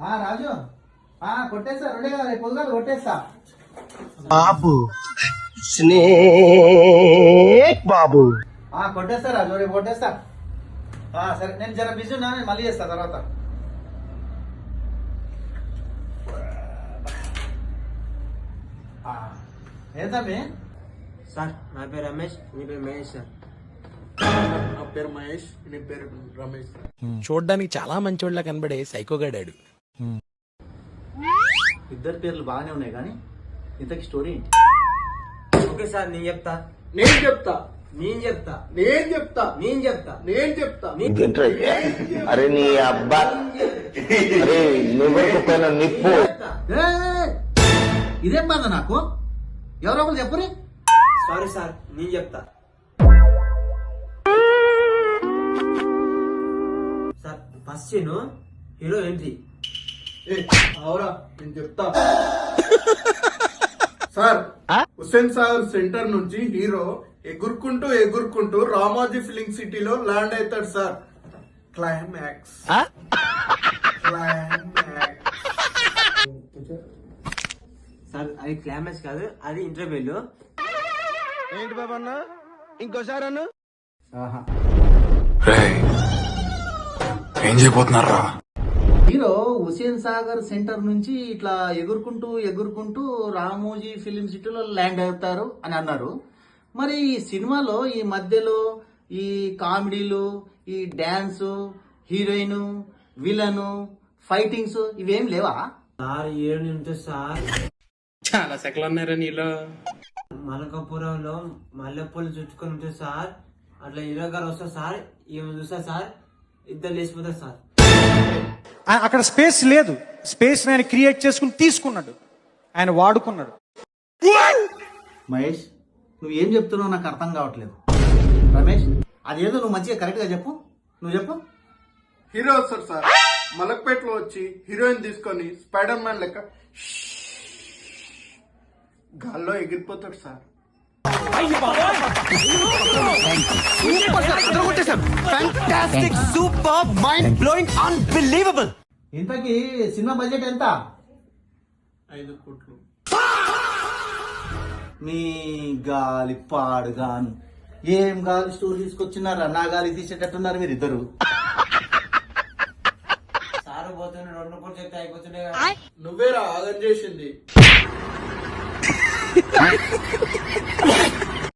రాజు కొట్టేస్తా రెండే కదా రేపు పొద్దుగాల కొట్టేస్తా బాబు స్నేక్ బాబు కొట్టేస్తా రాజు రేపు కొట్టేస్తా సరే నేను జర బిజీ ఉన్నా నేను మళ్ళీ చేస్తా తర్వాత ఏంటమ్మి సార్ నా పేరు రమేష్ మీ పేరు మహేష్ సార్. నా పేరు మహేష్ నీ పేరు రమేష్. చూడ్డానికి చాలా మంచోళ్ళ కనబడే సైకోగాడాడు. ఇద్దరు పేర్లు బాగానే ఉన్నాయి కానీ ఇంతకి స్టోరీ ఏంటి? ఓకే సార్ నేను చెప్తా నేను చెప్తా నేను చెప్తా నేను చెప్తా నేను చెప్తా నేను చెప్తా అరే నీ అబ్బా అరే నువ్వు నిప్పు ఏయ్! ఇదేం బాధ నాకు ఎవరో ఒకరు చెప్పురి. సారీ సార్ నేను చెప్తా sir. First scene hero entry. అవరా నేను చెప్తా సార్. హుస్సేన్ సాగర్ సెంటర్ నుంచి హీరో ఎగురుకుంటూ ఎగురుకుంటూ రామోజీ ఫిలిం సిటీలో ల్యాండ్ అవుతాడు సార్. క్లైమాక్స్ సార్ అది క్లైమాక్స్ కాదు, అది ఇంటర్వ్యూలు. ఏంటి బాబా అన్న ఇంకోసారి అన్న ఏం చేయబోతున్నారా? హీరో హుసేన్ సాగర్ సెంటర్ నుంచి ఇట్లా ఎగురుకుంటూ ఎగురుకుంటూ రామోజీ ఫిలిం సిటీలో ల్యాండ్ అవుతారు అని అన్నారు. మరి ఈ సినిమాలో ఈ మధ్యలో ఈ కామెడీలు, ఈ డాన్స్, హీరోయిన్, విలను, ఫైటింగ్స్ ఇవేం లేవా? సార్ ఏడు నిమిషం సార్. చాలా సెకలు ఉన్నారా నీలో? మలకాపురంలో మల్లెపూలు చుట్టుకొని ఉంటుంది సార్. అట్లా హీరో గారు వస్తారు సార్, ఈమె చూస్తా సార్, ఇద్దరు లేచిపోతారు సార్. అక్కడ స్పేస్ లేదు, స్పేస్ ఆయన క్రియేట్ చేసుకుని తీసుకున్నాడు, ఆయన వాడుకున్నాడు. మహేష్ నువ్వు ఏం చెప్తున్నావు నాకు అర్థం కావట్లేదు. రమేష్ అదేదో నువ్వు మంచిగా కరెక్ట్ గా చెప్పు, నువ్వు చెప్పు. హీరో వస్తాడు సార్, మలక్పేటలో వచ్చి హీరోయిన్ తీసుకొని స్పైడర్ మ్యాన్ లెక్క గాల్లో ఎగిరిపోతాడు సార్. ఇంతకీ సినిమా బడ్జెట్ ఎంత? 5 కోట్లు. మీ గాలి పాడుగాను ఏం గాలి స్టోరీ తీసుకొచ్చినారా? నా గాలి తీసేటట్టున్నారు మీరు ఇద్దరు. సార్ పోతుండే 2 కోట్లు చెప్తే అయిపోతుండే. నువ్వేరా ఆగం చేసింది.